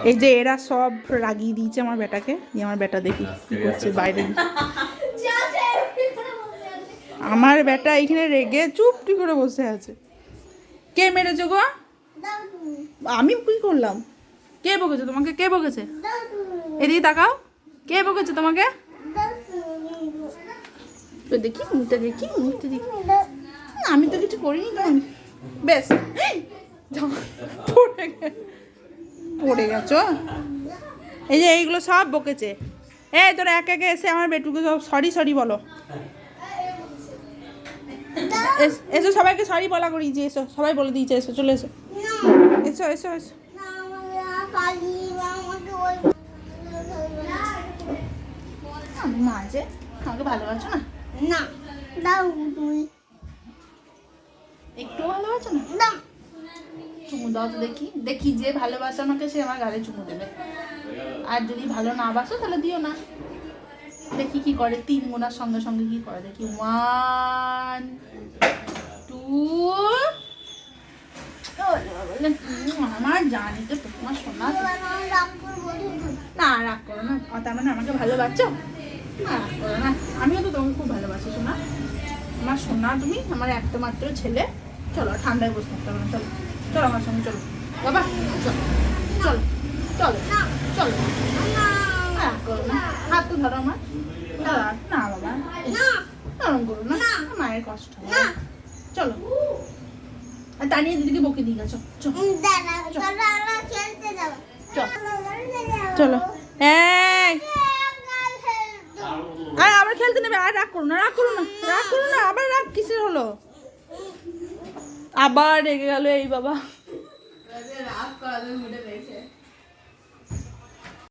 এই যে এরা সব রাগিয়ে দিয়েছে আমার বেটাকে, দিয়ে আমার বেটা দেখি কি করছে বাইরে। আমার বেটা এইখানে রেগে চুপটি করে বসে আছে। কে মেরেছে গো? আমি কি করলাম? কে বকেছে তোমাকে? কে বকেছে? এদিকে তাকাও, কে বকেছে তোমাকে? দেখি মুখটা, দেখি মুখটা দেখি। আমি তো কিছু করিনি তো। বেশ পড়ে গেছো। এই যে এইগুলো সব বকেছে। এই তোরা এক একে এসে আমার বেটুকে সব সরি সরি বলো। এসো সবাইকে সরি বলা করিয়েছি, এসো সবাই বলে দিয়েছে, এসো চলে এসো, এসো এসো এসো। মা আছে, আমাকে ভালোবাসো না? না দাও তুই। একটু ভালোবাসো না? না। চুমু দাও তো দেখি, দেখি যে ভালোবাসে আমাকে সে আমার গালে চুমু দেবে, আর যদি ভালো না বাসো তাহলে দিও না। দেখি কি করে, 3 গোনার সঙ্গে সঙ্গে কি করে দেখি। 1 2। আমার জানি তো তোমার শোনা। না রাগ করো না, তার মানে আমাকে ভালোবাসছো? না রাগ করো না, আমিও তো তোমাকে খুব ভালোবাসি শোনা। আমার সোনা তুমি, আমার একটা মাত্র ছেলে। চলো ঠান্ডায় বসে থাকতে হবে না, চলো চলো আমার সঙ্গে চলো বাবা, চলো চলো চলো চলো। রাগ করো না, হাত তো ধরো আমার। না বাবা নরম করো না, মায়ের কষ্ট হয়। চলো তানিয়ে দিদিকে বকে দিয়ে গেছো, চলো চলো। এই আর আবার খেলতে নেবে, আর রাগ করো না, রাগ করো না, রাগ করো না। আবার রাগ কিসের হলো? আবার রেগে গেল এই বাবা।